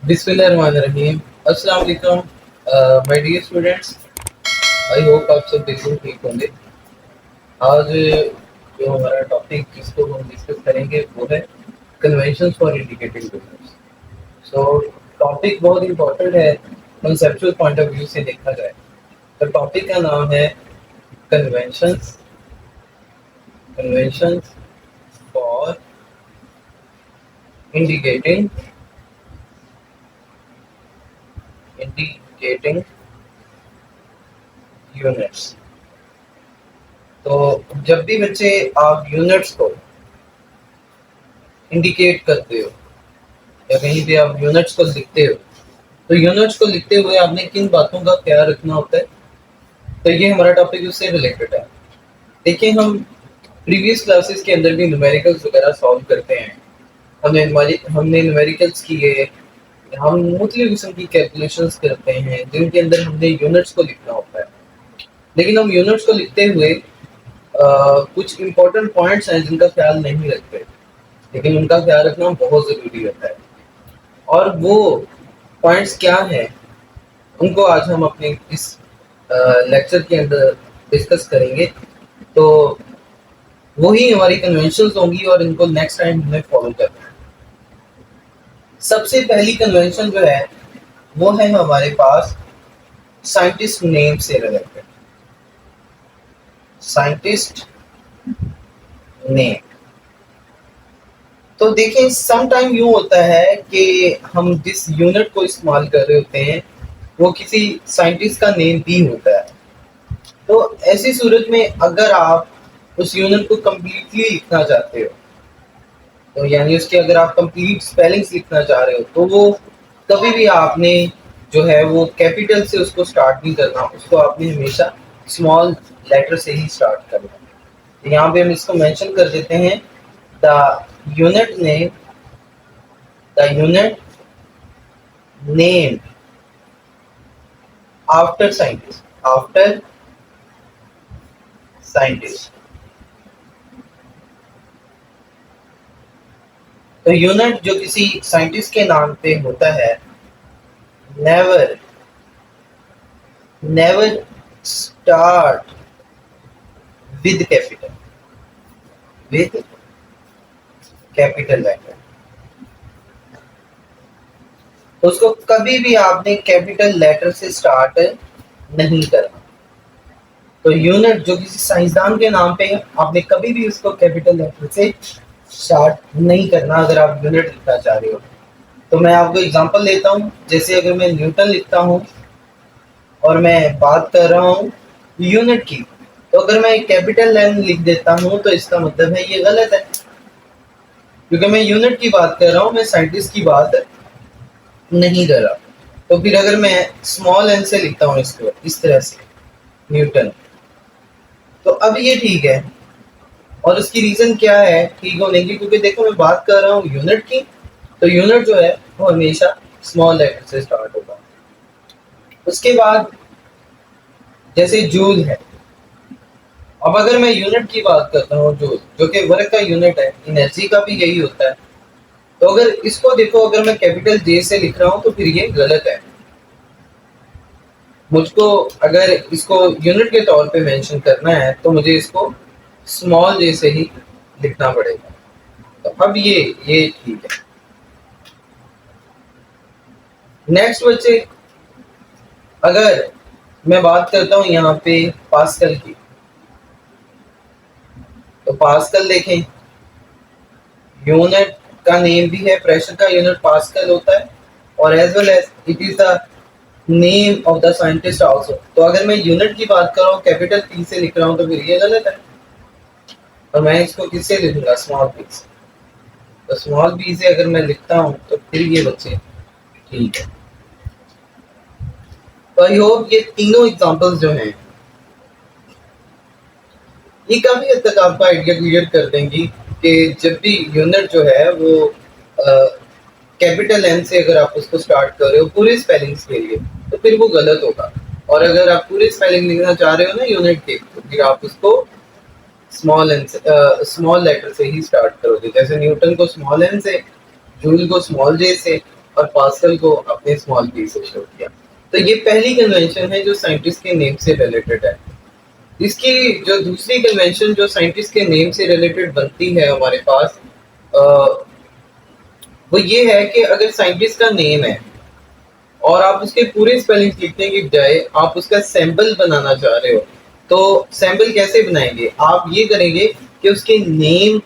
बिस्मिल्लाहिर्रहमानिर्रहीम। अस्सलाम वालेकुम my dear students. I hope आप सब बिल्कुल ठीक होंगे। आज जो हमारा टॉपिक जिसको हम डिस्कस करेंगे वो है conventions for indicating business. So topic बहुत इंपॉर्टेंट है कंसेप्चुअल पॉइंट ऑफ व्यू से देखा जाए तो टॉपिक का नाम है conventions conventions for indicating indicating units. तो जब भी बच्चे आप यूनिट्स को इंडिकेट करते हो या कहीं पे आप यूनिट्स को लिखते हो तो यूनिट्स को लिखते हुए आपने किन बातों का ख्याल रखना होता है। तो ये हमारा टॉपिक उससे रिलेटेड है। देखिए, हम प्रीवियस क्लासेस के अंदर भी न्यूमेरिकल्स वगैरह सॉल्व करते हैं। हमने न्यूमेरिकल्स किए, हम मुख्तलिफ किस्म की कैलकुलेशंस करते हैं जिनके अंदर हमने यूनिट्स को लिखना होता है। लेकिन हम यूनिट्स को लिखते हुए कुछ इंपॉर्टेंट पॉइंट्स हैं जिनका ख्याल नहीं रखते, लेकिन उनका ख्याल रखना बहुत ज़रूरी होता है। और वो पॉइंट्स क्या हैं, उनको आज हम अपने इस लेक्चर के अंदर डिस्कस करेंगे। तो वही हमारी कन्वेंशंस होंगी और इनको नेक्स्ट टाइम हमें फॉलो करना है। सबसे पहली कन्वेंशन जो है वो है हमारे पास साइंटिस्ट नेम से रिलेटेड। Scientist name. तो देखें, सम टाइम यूँ होता है कि हम जिस यूनिट को इस्तेमाल कर रहे होते हैं वो किसी साइंटिस्ट का नेम भी होता है। तो ऐसी सूरत में अगर आप उस यूनिट को कम्प्लीटली लिखना चाहते हो, तो यानी उसके अगर आप कंप्लीट स्पेलिंग्स लिखना चाह रहे हो, तो वो कभी भी आपने जो है वो कैपिटल से उसको स्टार्ट नहीं करना, उसको आपने हमेशा स्मॉल लेटर से ही स्टार्ट करना। तो यहाँ पे हम इसको मेंशन कर देते हैं, the unit name the unit name after scientist. तो यूनिट जो किसी साइंटिस्ट के नाम पे होता है, never start with capital letter. उसको कभी भी आपने कैपिटल लेटर से स्टार्ट नहीं करना। तो यूनिट जो किसी साइंसदान के नाम पे है, आपने कभी भी उसको कैपिटल लेटर से स्टार्ट नहीं करना अगर आप यूनिट लिखना चाह रहे हो। तो मैं आपको एग्जांपल देता हूँ। जैसे अगर मैं न्यूटन लिखता हूँ और मैं बात कर रहा हूँ यूनिट की, तो अगर मैं कैपिटल एन लिख देता हूँ तो इसका मतलब है ये गलत है, क्योंकि मैं यूनिट की बात कर रहा हूँ, मैं साइंटिस्ट की बात नहीं कर रहा। तो फिर अगर मैं स्मॉल एन से लिखता हूँ इसको इस तरह से न्यूटन, तो अब ये ठीक है। और उसकी रीज़न क्या है ठीक होने की, क्योंकि देखो मैं बात कर रहा हूँ यूनिट की, तो यूनिट जो है वो हमेशा स्मॉल लेटर से स्टार्ट होगा। उसके बाद जैसे जूल है, अब अगर मैं यूनिट की बात करता हूँ जूल, जो कि वर्क का यूनिट है, एनर्जी का भी यही होता है, तो अगर इसको देखो, अगर मैं कैपिटल जे से लिख रहा हूँ तो फिर ये गलत है। मुझको अगर इसको यूनिट के तौर पे मेंशन करना है तो मुझे इसको स्मॉल जे से ही लिखना पड़ेगा। तो अब ये ठीक है। नेक्स्ट बच्चे, अगर मैं बात करता हूँ यहाँ पे पास्कल की, तो पास्कल देखें, यूनिट का नेम भी है, प्रेशर का यूनिट पास्कल होता है, और as well as it is the name of the scientist also. तो अगर मैं यूनिट की बात कर रहा हूँ कैपिटल पी से लिख रहा हूँ तो फिर ये गलत है, और मैं इसको किससे लिखूंगा, स्मॉल पी से। तो स्मॉल पी से अगर मैं लिखता हूँ तो फिर ये बच्चे ठीक है। तो आई होप ये तीनों एग्जांपल्स जो हैं ये काफी हद तक आपका आइडिया क्लियर कर देंगी कि जब भी यूनिट जो है वो कैपिटल एन से अगर आप उसको स्टार्ट कर रहे हो पूरे स्पेलिंग्स के लिए तो फिर वो गलत होगा, और अगर आप पूरे स्पेलिंग लिखना चाह रहे हो ना यूनिट के, तो फिर आप उसको स्मॉल एन से स्मॉल लेटर से ही स्टार्ट करोगे। जैसे न्यूटन को स्मॉल एन से, जूल को स्मॉल जे से, और पास्कल को अपने स्मॉल पी से शो किया। तो ये पहली कन्वेंशन है जो साइंटिस्ट के नेम से रिलेटेड है। इसकी जो दूसरी कन्वेंशन जो साइंटिस्ट के नेम से रिलेटेड बनती है हमारे पास, वो ये है कि अगर साइंटिस्ट का नेम है और आप उसके पूरे स्पेलिंग लिखने की बजाय आप उसका सैंपल बनाना चाह रहे हो, तो सैंपल कैसे बनाएंगे? आप ये करेंगे कि उसके नेम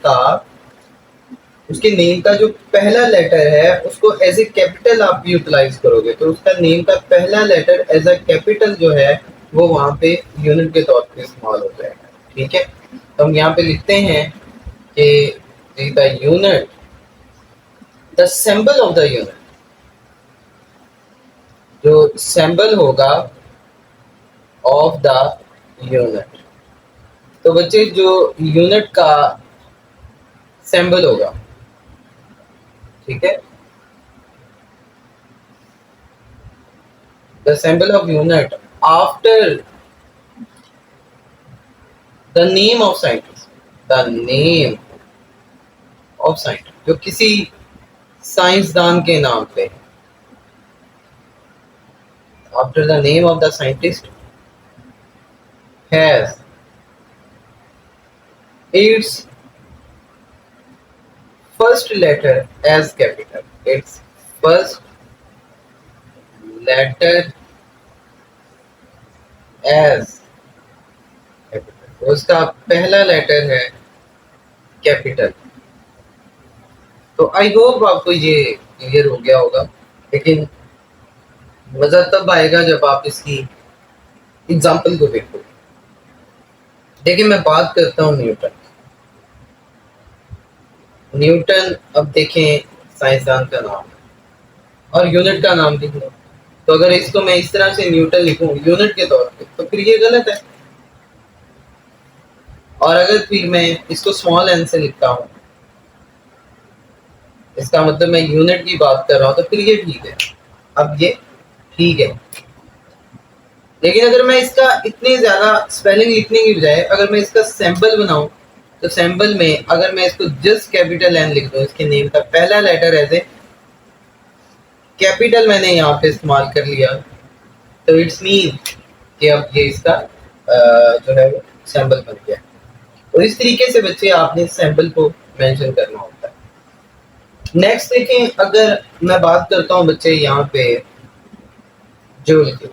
का जो पहला लेटर है उसको एज ए कैपिटल आप यूटिलाइज करोगे, तो उसका नेम का पहला लेटर एज अ कैपिटल जो है वो वहां पे यूनिट के तौर पे इस्तेमाल हो जाएगा। ठीक है, तो हम यहाँ पे लिखते हैं कि the unit, the symbol of the unit, जो सिंबल होगा ऑफ द यूनिट, तो बच्चे जो यूनिट का सिंबल होगा, ठीक है, the symbol of unit after the name of scientist, the name of scientist, जो किसी साइंसदान के नाम पे, after the name of the scientist has its first letter as capital, its first letter as capital, तो उसका पहला लेटर है capital. तो आई होप आपको ये क्लियर हो गया होगा, लेकिन मजा तब आएगा जब आप इसकी एग्जाम्पल को देखोगे। देखिए मैं बात करता हूँ न्यूटन। न्यूटन, अब देखें साइंसदान का नाम और यूनिट का नाम लिख लो, तो अगर इसको मैं इस तरह से न्यूटन लिखूं यूनिट के तौर पे तो फिर ये गलत है, और अगर फिर मैं इसको स्मॉल एन से लिखता हूं, इसका मतलब मैं यूनिट की बात कर रहा हूं, तो फिर ये ठीक है। अब ये ठीक है, लेकिन अगर मैं इसका इतने ज्यादा स्पेलिंग लिखने की बजाय अगर मैं इसका सैंपल बनाऊं, तो सैंपल में अगर मैं इसको जस्ट कैपिटल एन लिख दूं, इसके नेम का पहला लेटर एज ए कैपिटल मैंने यहाँ पे इस्तेमाल कर लिया, तो इट्स मीन कि अब ये इसका जो है सैंपल बन गया। और इस तरीके से बच्चे आपने सैंपल को मेंशन करना होता है। नेक्स्ट देखें, अगर मैं बात करता हूँ बच्चे यहाँ पे जूल की,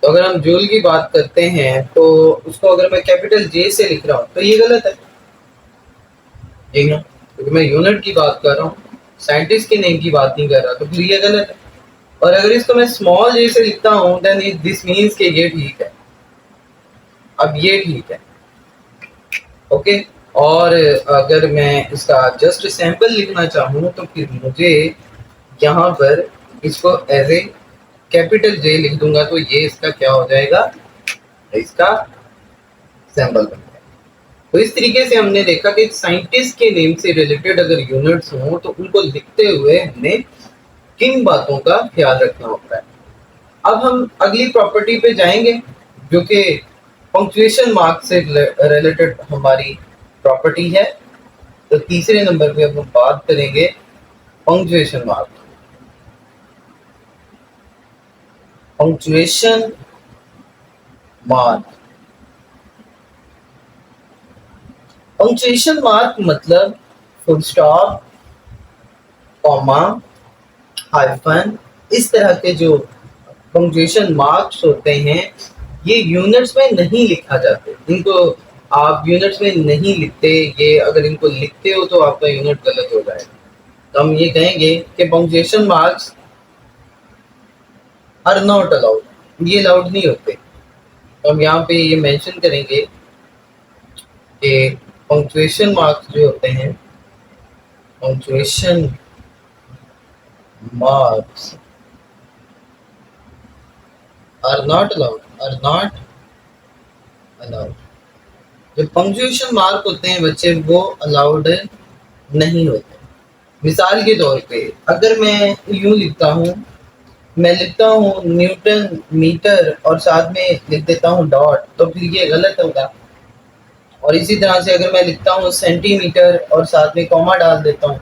तो अगर हम जूल की बात करते हैं तो उसको अगर मैं कैपिटल जे से लिख रहा हूँ तो ये गलत है, ठीक है, क्योंकि मैं यूनिट की बात कर रहा हूँ, साइंटिस्ट के नेम की बात नहीं कर रहा, तो फिर ये गलत है। और अगर इसको मैं स्मॉल जे से लिखता हूँ देन दिस मीन्स कि ये ठीक है। अब ये ठीक है, ओके। और अगर मैं इसका जस्ट सैंपल लिखना चाहूँ तो फिर मुझे यहाँ पर इसको एज ए कैपिटल जे लिख दूंगा, तो ये इसका क्या हो जाएगा, इसका सैंपल बन जाएगा। तो इस तरीके से हमने देखा कि साइंटिस्ट के नेम से रिलेटेड अगर यूनिट्स हों तो उनको लिखते हुए हमने किन बातों का ख्याल रखना होता है। अब हम अगली प्रॉपर्टी पे जाएंगे जो कि पंक्चुएशन मार्क से रिलेटेड हमारी प्रॉपर्टी है। तो तीसरे नंबर पे अब हम बात करेंगे punctuation mark. Punctuation mark, punctuation mark मतलब फुल स्टॉप, कॉमा, हाइफन, इस तरह के जो पंक्चुएशन मार्क्स होते हैं ये यूनिट्स में नहीं लिखा जाते, इनको आप यूनिट्स में नहीं लिखते, ये अगर इनको लिखते हो तो आपका यूनिट गलत हो जाएगा। तो हम ये कहेंगे कि punctuation marks are not allowed, ये अलाउड नहीं होते। तो हम यहाँ पे ये मेंशन करेंगे कि पंक्चुएशन मार्क्स जो होते हैं, punctuation marks are not allowed, are not allowed. जो पंक्चुएशन मार्क होते हैं बच्चे वो अलाउड नहीं होते। मिसाल के तौर पे अगर मैं यूं लिखता हूँ, मैं लिखता हूँ न्यूटन मीटर और साथ में लिख देता हूँ डॉट, तो फिर ये गलत होगा। और इसी तरह से अगर मैं लिखता हूँ सेंटीमीटर और साथ में कॉमा डाल देता हूँ,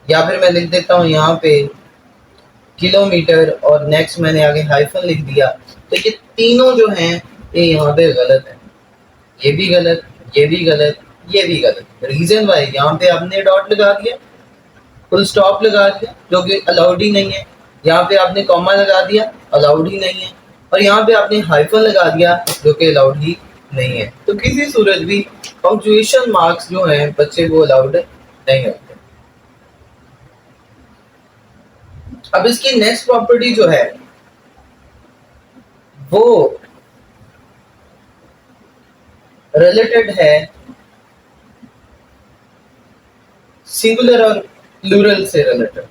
या फिर मैं लिख देता हूँ यहाँ पे किलोमीटर और नेक्स्ट मैंने आगे हाइफन लिख दिया। तो ये तीनों जो हैं ये यहाँ पे गलत है, ये भी गलत, ये भी गलत, ये भी गलत। रीजन वाई यहाँ पे आपने डॉट लगा दिया, फुल स्टॉप लगा दिया जो कि अलाउड ही नहीं है, यहाँ पे आपने कॉमा लगा दिया अलाउड ही नहीं है, और यहाँ पे आपने हाइफन लगा दिया जो कि अलाउड ही नहीं है। तो किसी सूरत भी पंक्चुएशन मार्क्स जो हैं बच्चे वो अलाउड नहीं होते। अब इसकी नेक्स्ट प्रॉपर्टी जो है वो रिलेटेड है सिंगुलर और प्लूरल से रिलेटेड।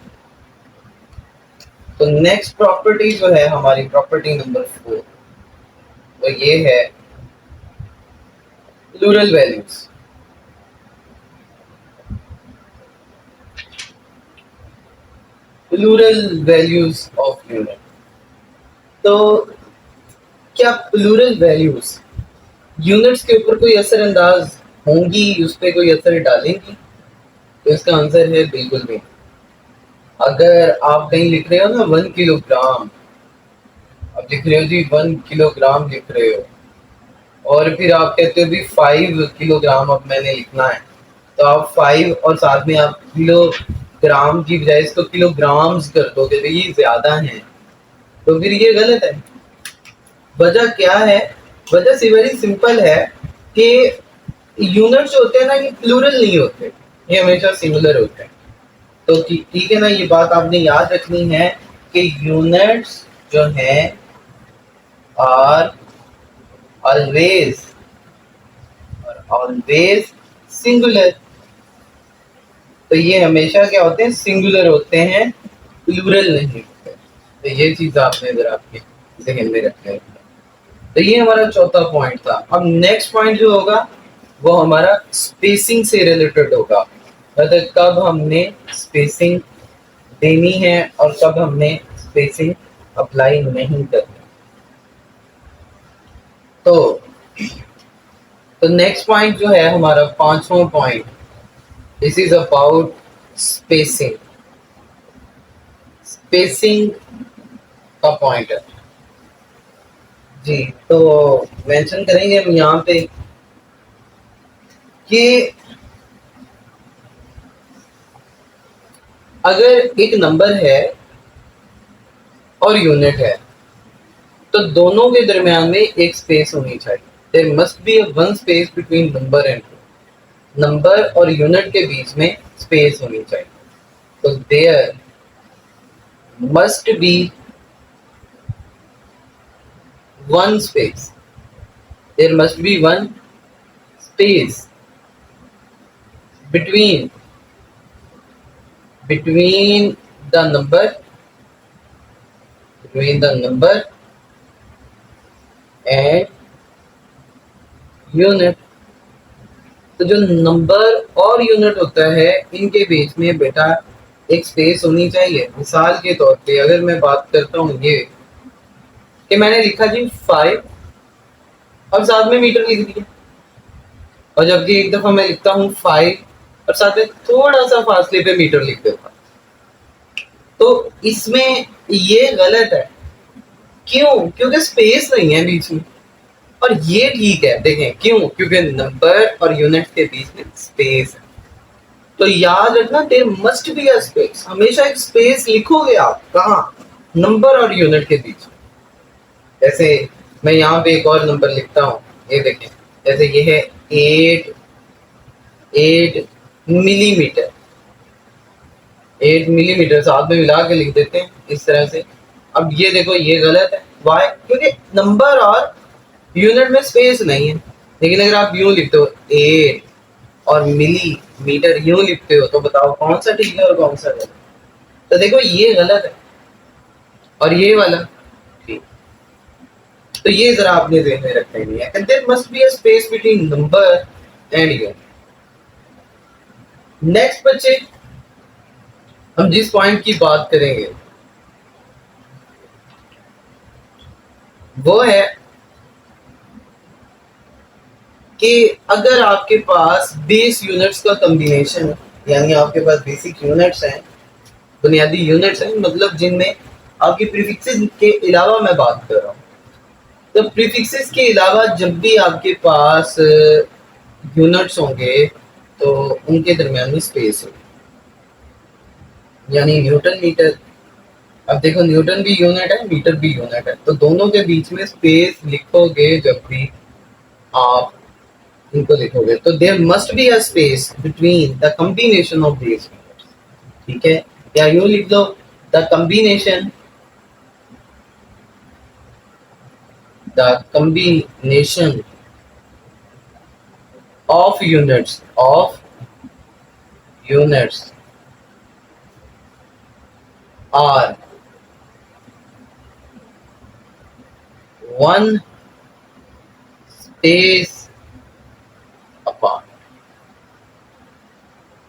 तो नेक्स्ट प्रॉपर्टी जो है हमारी प्रॉपर्टी नंबर 4 वो ये है plural values. Plural values of unit. तो क्या प्लूरल वैल्यूज यूनिट्स के ऊपर कोई असरअंदाज होंगी, उस पर कोई असर डालेंगी? तो इसका आंसर है बिल्कुल भी। अगर आप कहीं लिख रहे हो ना 1 किलोग्राम, अब लिख रहे हो जी 1 किलोग्राम लिख रहे हो, और फिर आप कहते हो भी 5 किलोग्राम अब मैंने लिखना है, तो आप 5 और साथ में आप किलोग्राम की बजाय इसको किलोग्राम्स कर दोगे तो ये ज्यादा है, तो फिर ये गलत है। वजह क्या है? वजह से वेरी सिंपल है कि यूनिट्स होते हैं ना ये प्लूरल नहीं होते, ये हमेशा सिंगुलर होते हैं। तो ठीक है ना, ये बात आपने याद रखनी है कि यूनिट्स जो हैं आर ऑलवेज सिंगुलर। तो ये हमेशा क्या होते हैं? सिंगुलर होते हैं, प्लूरल नहीं होते। तो ये चीज आपने जरा आपके ज़हन में रखना है। तो ये हमारा चौथा पॉइंट था। अब नेक्स्ट पॉइंट जो होगा वो हमारा स्पेसिंग से रिलेटेड होगा, मतलब कब हमने स्पेसिंग देनी है और कब हमने स्पेसिंग अप्लाई नहीं करनी। तो नेक्स्ट पॉइंट जो है हमारा पांचवा point, this is about spacing. Spacing का पॉइंट है जी। तो मेंशन करेंगे हम यहाँ पे कि अगर एक नंबर है और यूनिट है तो दोनों के दरमियान में एक स्पेस होनी चाहिए। There must be one space between number and number और यूनिट के बीच में स्पेस होनी चाहिए। तो there must be one space, there must be one space between the number and unit. तो जो नंबर और यूनिट होता है इनके बीच में बेटा एक स्पेस होनी चाहिए। मिसाल के तौर पे अगर मैं बात करता हूँ ये कि मैंने लिखा जी 5 और साथ में मीटर लिख दिया, और जबकि एक दफा मैं लिखता हूँ 5 और साथ में थोड़ा सा फासले पे मीटर लिख देता, तो इसमें ये गलत है। क्यों? क्योंकि स्पेस नहीं है बीच में। और ये ठीक है, देखें क्यों? क्योंकि नंबर और यूनिट के बीच में स्पेस है। तो याद रखना there must be a space, हमेशा एक स्पेस लिखोगे आप। कहाँ? नंबर और यूनिट के बीच। जैसे मैं यहाँ पे एक और नंबर लिखता हूँ, ये देखें, जैसे ये है 8 मिलीमीटर। 8 मिलीमीटर साथ में मिला के लिख देते हैं इस तरह से। अब ये देखो ये गलत है। वाई? क्योंकि नंबर और यूनिट में स्पेस नहीं है। लेकिन अगर आप यूं लिखते हो 8 और मिलीमीटर यूं लिखते हो तो बताओ कौन सा ठीक है और कौन सा गलत? तो देखो ये गलत है और ये वाला ठीक। तो ये जरा आपने ध्यान में रखना है। There must be a space between number and unit. Next बच्चे हम जिस पॉइंट की बात करेंगे वो है कि अगर आपके पास बेस यूनिट्स का कॉम्बिनेशन है, यानी आपके पास बेसिक यूनिट्स हैं, बुनियादी यूनिट्स हैं, मतलब जिनमें आपकी प्रीफिक्सेस के अलावा मैं बात कर रहा हूँ। तो प्रीफिक्सेस के अलावा जब भी आपके पास यूनिट्स होंगे तो उनके दरमियान में स्पेस होगी, यानी न्यूटन मीटर। अब देखो न्यूटन भी यूनिट है, मीटर भी यूनिट है, तो दोनों के बीच में स्पेस लिखोगे जब भी आप इनको लिखोगे तो there must be a space between the combination of these units, ठीक है। या यूं लिख दो the combination of units are one space apart.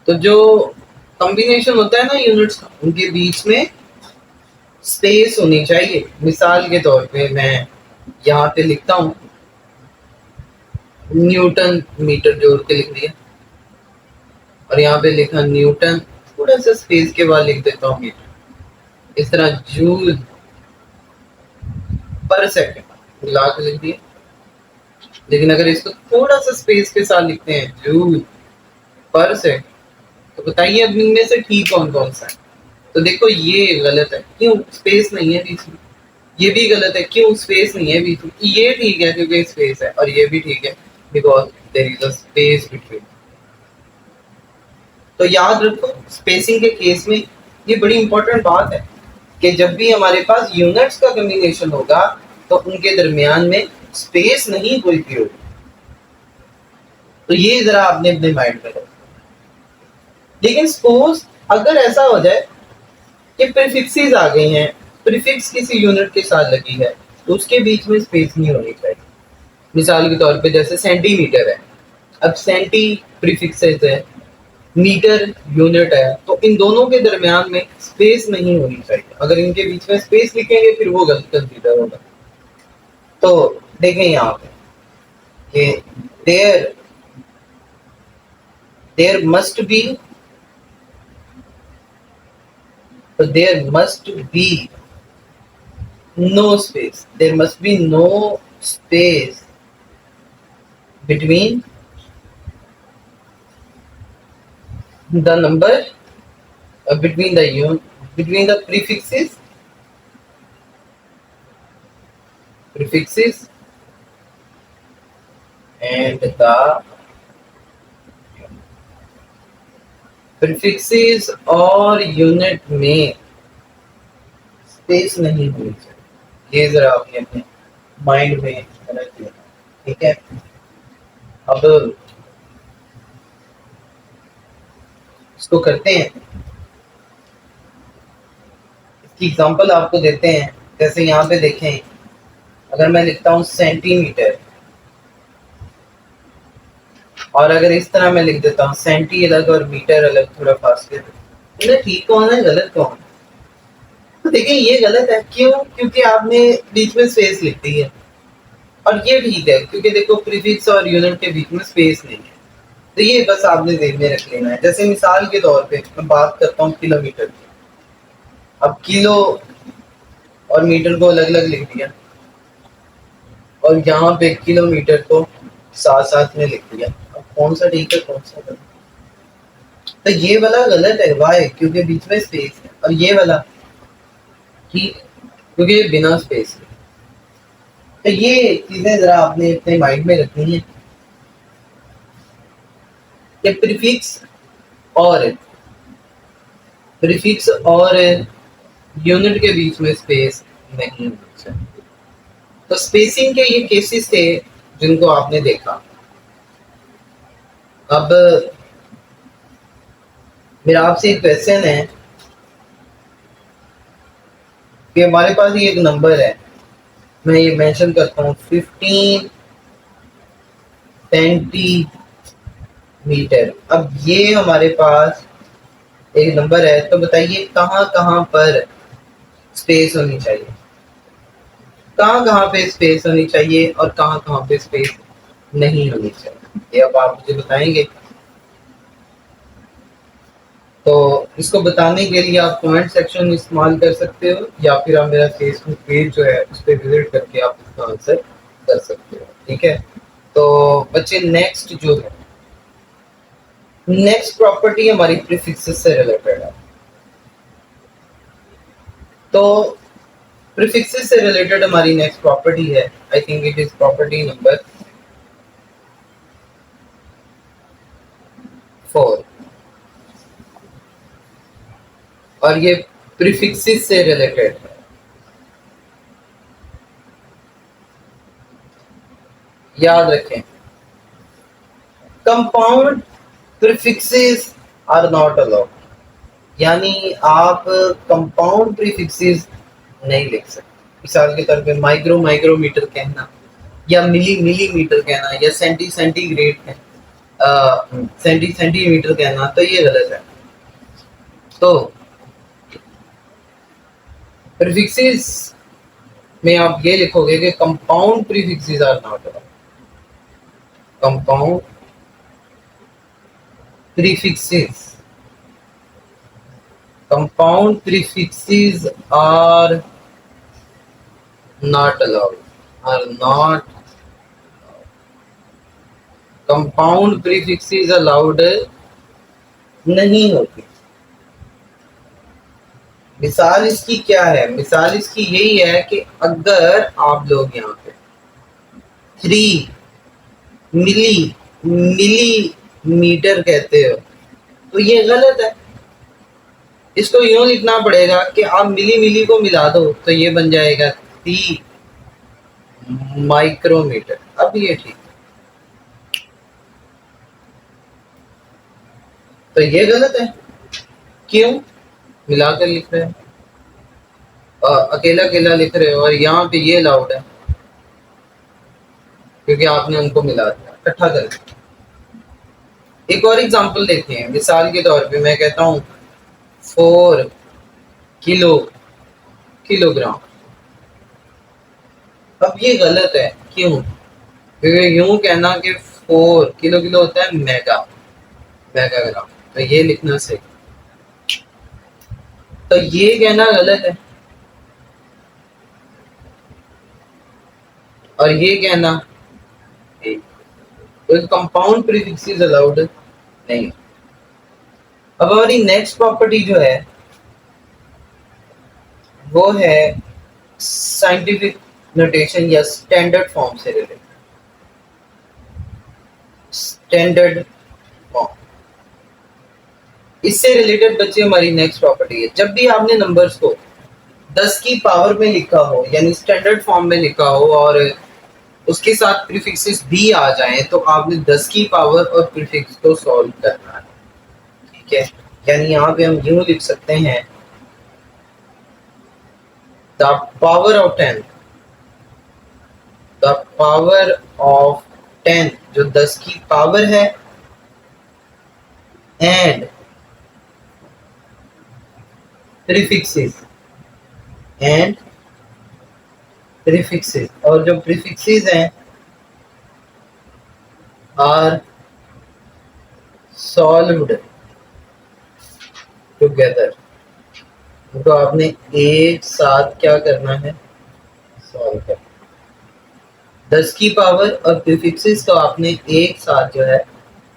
तो जो कॉम्बिनेशन होता है ना यूनिट्स का, उनके बीच में स्पेस होनी चाहिए। मिसाल के तौर पे मैं यहाँ पे लिखता हूँ न्यूटन मीटर जोड़ के लिख दिया, और यहाँ पे लिखा न्यूटन, थोड़ा सा स्पेस के बाद लिख देता हूँ मीटर। इस तरह जूल पर सेकंड मिला के लिख दिया। लेकिन अगर इसको थोड़ा सा स्पेस के साथ लिखते हैं जूल पर सेकंड, तो बताइए अब इनमें से ठीक कौन कौन सा है। तो देखो ये गलत है, क्यों? स्पेस नहीं है बीच में। ये भी गलत है, क्यों? स्पेस नहीं है बीच में। ये ठीक है क्योंकि स्पेस है, और ये भी ठीक है because there is a space between. तो याद रखो स्पेसिंग के केस में ये बड़ी इंपॉर्टेंट बात है कि जब भी हमारे पास यूनिट्स का कॉम्बिनेशन होगा तो उनके दरमियान में स्पेस नहीं कोई भी होगी। तो ये जरा आपने अपने माइंड में रखो। लेकिन सपोज अगर ऐसा हो जाए कि प्रीफिक्सेस आ गई हैं, प्रीफिक्स किसी यूनिट के साथ लगी है, तो उसके बीच में स्पेस नहीं होनी चाहिए। मिसाल के तौर पे जैसे सेंटीमीटर है, अब सेंटी प्रीफिक्सेस है, मीटर यूनिट है, तो इन दोनों के दरमियान में स्पेस नहीं होनी चाहिए। अगर इनके बीच में स्पेस लिखेंगे फिर वो गलत कंसीडर होगा। तो देखें यहाँ पे कि there there must be there must be no space. There must be no space between the number between the prefixes and the prefixes और यूनिट में स्पेस नहीं होनी चाहिए। ये जरा आपने अपने माइंड में रख लिया, ठीक है। अब इसको करते हैं, इसकी एग्जांपल आपको देते हैं। जैसे यहाँ पे देखें, अगर मैं लिखता हूँ सेंटीमीटर, और अगर इस तरह मैं लिख देता हूँ सेंटी अलग और मीटर अलग, थोड़ा फासले में, इन्हें ठीक कौन है गलत कौन है? तो देखिए ये गलत है, क्यों? क्योंकि आपने बीच में स्पेस लिख दी है, और ये ठीक है क्योंकि देखो प्रीफिक्स और यूनिट के बीच में स्पेस नहीं है। तो ये बस आपने ध्यान में रख लेना है। जैसे मिसाल के तौर पे मैं बात करता हूँ किलोमीटर की, अब किलो और मीटर को अलग अलग लिख दिया, और यहाँ पे किलोमीटर को साथ साथ में लिख दिया। अब कौन सा ठीक है कौन सा गलत? तो ये वाला गलत है, वाई? क्योंकि बीच में स्पेस है, और ये वाला ठीक क्योंकि ये बिना स्पेस है। तो ये चीजें जरा आपने अपने माइंड में रखनी है कि प्रीफिक्स और यूनिट के बीच में स्पेस नहीं होनी चाहिए। तो स्पेसिंग के ये केसेस थे जिनको आपने देखा। अब मेरा आपसे एक क्वेश्चन है कि हमारे पास ये एक नंबर है, मैं ये मेंशन करता हूँ 15 सेंटीमीटर। अब ये हमारे पास एक नंबर है, तो बताइए कहाँ कहाँ पर स्पेस होनी चाहिए, कहाँ कहाँ पे स्पेस होनी चाहिए और कहाँ कहाँ पे स्पेस नहीं होनी चाहिए, ये अब आप मुझे बताएंगे। तो इसको बताने के लिए आप कमेंट सेक्शन इस्तेमाल कर सकते हो या फिर आप मेरा फेसबुक पेज जो है उस पर विजिट करके आप इसका आंसर कर सकते हो। ठीक है, तो बच्चे नेक्स्ट जो है, नेक्स्ट प्रॉपर्टी हमारी प्रीफिक्सेस से रिलेटेड है। तो प्रीफिक्सेस से रिलेटेड हमारी नेक्स्ट प्रॉपर्टी है, I think it is property number 4 और ये प्रीफिक्सेस से रिलेटेड है। याद रखें, compound prefixes are not allowed, यानी आप कंपाउंड प्रीफिक्सेस नहीं लिख सकते। मिसाल के तौर पे माइक्रो माइक्रोमीटर कहना या मिली मिलीमीटर कहना या सेंटी सेंटीग्रेड कहना, सेंटी सेंटीमीटर कहना, तो ये गलत है। तो प्रीफिक्सेस में आप ये लिखोगे कि compound prefixes are not allowed. Compound prefixes compound prefixes are not allowed, are not compound prefixes allowed नहीं होती। मिसाल इसकी क्या है? मिसाल इसकी यही है कि अगर आप लोग यहाँ पे 3 मिलीमीटर कहते हो तो ये गलत है। इसको यूं लिखना पड़ेगा कि आप मिली मिली को मिला दो तो ये बन जाएगा 3 माइक्रोमीटर। अब ये ठीक, तो ये गलत है। क्यों? मिलाकर लिख रहे हैं, अकेला अकेला लिख रहे हो, और यहाँ पे ये अलाउड है क्योंकि आपने उनको मिला दिया, इकट्ठा कर दिया। एक और एग्जांपल देखते हैं। मिसाल के तौर पे मैं कहता हूँ 4 किलोग्राम। अब ये गलत है। क्यों? क्योंकि यूं कहना कि 4 किलो होता है मेगाग्राम, तो ये लिखना सही, तो ये कहना गलत है और ये कहना तो कंपाउंड प्रीफिक्सेस अलाउड नहीं। अब हमारी नेक्स्ट प्रॉपर्टी जो है वो है साइंटिफिक नोटेशन या स्टैंडर्ड फॉर्म से रिलेटेड। स्टैंडर्ड फॉर्म, इससे रिलेटेड बच्चे हमारी नेक्स्ट प्रॉपर्टी है। जब भी आपने नंबर्स को 10 की पावर में लिखा हो यानी स्टैंडर्ड फॉर्म में लिखा हो और उसके साथ प्रीफिक्सेस भी आ जाएं तो आपने 10 की पावर और प्रीफिक्स को सॉल्व करना है। ठीक है, यानी यहाँ पे हम यूं लिख सकते हैं the power of 10, the power of 10 जो 10 की पावर है, एंड प्रीफिक्सेस, एंड प्रीफिक्सेस, और जो प्रीफिक्सेस हैं आर सॉल्व्ड टुगेदर। तो आपने एक साथ क्या करना है? सॉल्व करना। 10 की पावर और प्रीफिक्सेस को आपने एक साथ जो है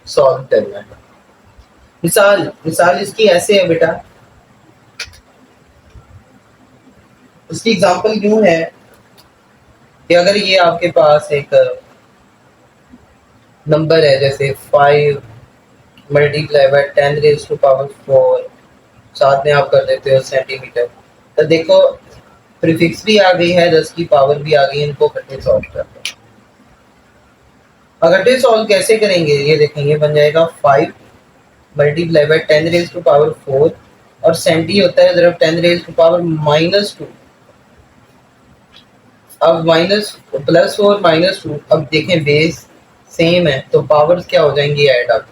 सॉल्व करना है। मिसाल इसकी ऐसे है बेटा, उसकी एग्जांपल यूं है कि अगर ये आपके पास एक नंबर है जैसे 5 multiply by 10 raise to power 4, साथ में आप कर देते हो सेंटीमीटर, तो देखो प्रीफिक्स भी आ गई है, 10 की पावर भी आ गई, इनको इकट्ठे सॉल्व करते हैं। इकट्ठे सॉल्व कैसे करेंगे? ये देखेंगे, बन जाएगा 5 multiply by 10 raise to power 4 और सेंटी होता है ज़रा 10 रेज़ टू पावर -2। अब माइनस प्लस 4 -2, अब देखें बेस सेम है तो पावर्स क्या हो जाएंगी? Add up.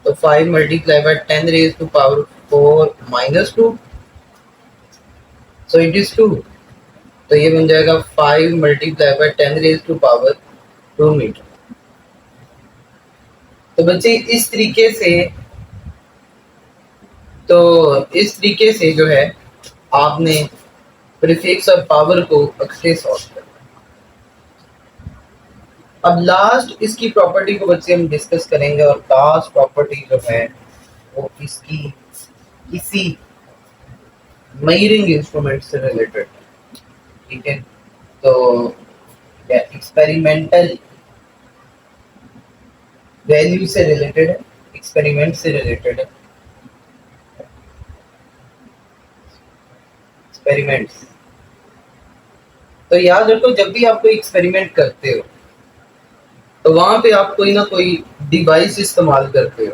तो 5 multiply by 10 raise to power 4 -2, so it is 2। तो ये बन जाएगा 5 multiply by 10 raise to power 2 metre. तो बच्चे इस तरीके से तो इस तरीके से जो है आपने प्रीफिक्स और पावर को अक्सर सॉल्व करना। अब लास्ट इसकी प्रॉपर्टी को बच्चे हम डिस्कस करेंगे और लास्ट प्रॉपर्टी जो है वो इसकी किसी मेजरिंग इंस्ट्रूमेंट से रिलेटेड, ठीक है। तो एक्सपेरिमेंटल वैल्यू से रिलेटेड है, एक्सपेरिमेंट से रिलेटेड है, एक्सपेरिमेंट्स। तो याद रखो जब भी आप कोई एक्सपेरिमेंट करते हो तो वहां पे आप कोई ना कोई डिवाइस इस्तेमाल करते हो।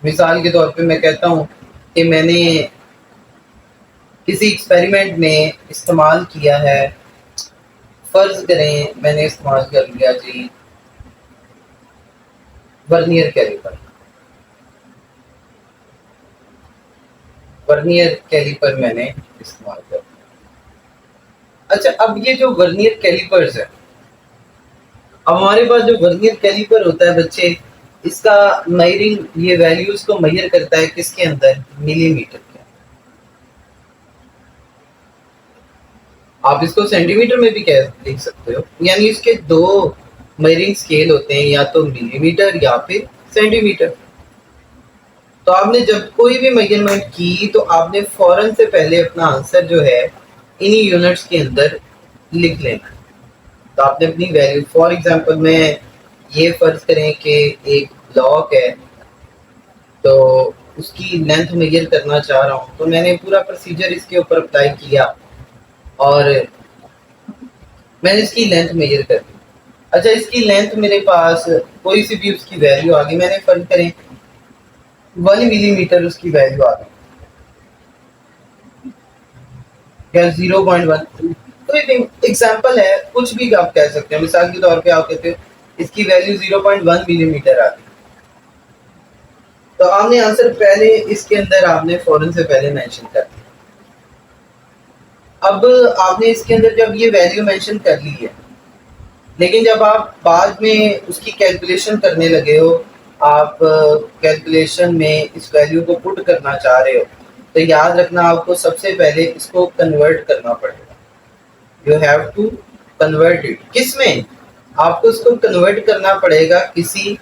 मिसाल के तौर पे मैं कहता हूँ कि मैंने किसी एक्सपेरिमेंट में इस्तेमाल किया है, फर्ज करें मैंने इस्तेमाल कर लिया जी वर्नियर कैलिपर। वर्नियर कैलिपर मैंने इस्तेमाल कर लिया। अच्छा, अब ये जो वर्नियर कैलिपर्स है, अब हमारे पास जो वर्नियर कैलिपर होता है बच्चे, इसका मेजरिंग ये वैल्यूज को मेजर करता है किसके अंदर, मिलीमीटर के। आप इसको सेंटीमीटर में भी कह लिख सकते हो, यानी इसके दो मेजरिंग स्केल होते हैं, या तो मिलीमीटर या फिर सेंटीमीटर। तो आपने जब कोई भी मेजरमेंट की तो आपने फौरन से पहले अपना आंसर जो है इन्हीं यूनिट्स के अंदर लिख लेना है। तो आपने अपनी वैल्यू, फॉर एग्जांपल मैं ये फर्ज करें कि एक ब्लॉक है तो उसकी लेंथ मेजर करना चाह रहा हूँ, तो मैंने पूरा प्रोसीजर इसके ऊपर अप्लाई किया और मैंने इसकी लेंथ मेजर कर दी। अच्छा, इसकी लेंथ मेरे पास कोई सी भी उसकी वैल्यू आ गई, मैंने फर्ज करें 1 मिलीमीटर उसकी वैल्यू आ गई या 0.1, तो एक एग्जाम्पल है, कुछ भी आप कह सकते हैं। मिसाल के तौर पे आप कहते हो इसकी वैल्यू 0.1 मिलीमीटर आती, तो आपने आंसर पहले इसके अंदर आपने फौरन से पहले मेंशन कर दिया। अब आपने इसके अंदर जब ये वैल्यू मेंशन कर ली है, लेकिन जब आप बाद में उसकी कैलकुलेशन करने लगे हो, आप कैलकुलेशन में इस वैल्यू को पुट करना चाह रहे हो, तो याद रखना आपको सबसे पहले इसको कन्वर्ट करना पड़ेगा। You have to convert it, किसमें, आपको इसको कन्वर्ट करना पड़ेगा किसी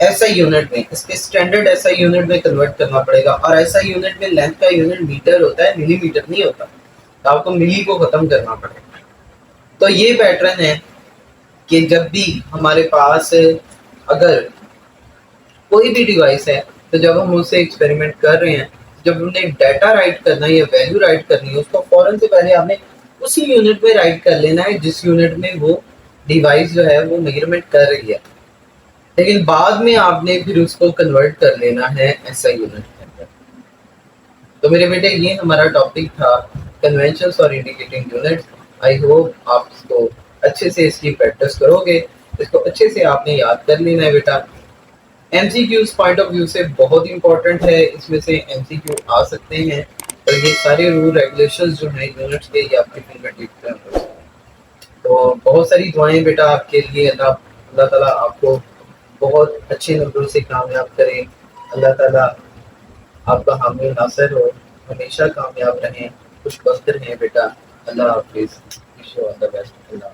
ऐसा यूनिट में, इसके स्टैंडर्ड ऐसा यूनिट में कन्वर्ट करना पड़ेगा। और ऐसा यूनिट में लेंथ का यूनिट मीटर होता है, मिलीमीटर नहीं होता, तो आपको मिली को खत्म करना पड़ेगा। तो ये पैटर्न है कि जब भी हमारे पास अगर कोई भी डिवाइस है, तो जब हम उससे एक्सपेरिमेंट कर रहे हैं, जब हमने डाटा राइट करना है या वैल्यू राइट करनी है, उसको फौरन से पहले आपने उसी यूनिट में राइट कर लेना है जिस यूनिट में वो डिवाइस जो है वो मेजरमेंट कर रही है, लेकिन बाद में आपने फिर उसको कन्वर्ट कर लेना है ऐसा यूनिट के अंदर। तो मेरे बेटे ये हमारा टॉपिक था, कन्वेंशंस और इंडिकेटिंग यूनिट्स। आई होप आप इसको अच्छे से इसकी प्रैक्टिस करोगे, इसको अच्छे से आपने याद कर लेना है बेटा। एमसीक्यूज पॉइंट ऑफ व्यू से बहुत इंपॉर्टेंट है, इसमें से एमसीक्यू आ सकते हैं, और ये सारे रूल रेगुलेशंस जो हैं यूनिट्स के, ये आपके फिंगर टिप पे होते हैं। तो बहुत सारी दुआएं बेटा आपके लिए, अल्लाह अल्लाह ताला आपको बहुत अच्छे नंबरों से कामयाब करें। अल्लाह ताला आपका हामी नासिर हो, हमेशा कामयाब रहें, खुशबख्त रहें बेटा। अल्लाह हाफिज़, wish you all the best. Allah.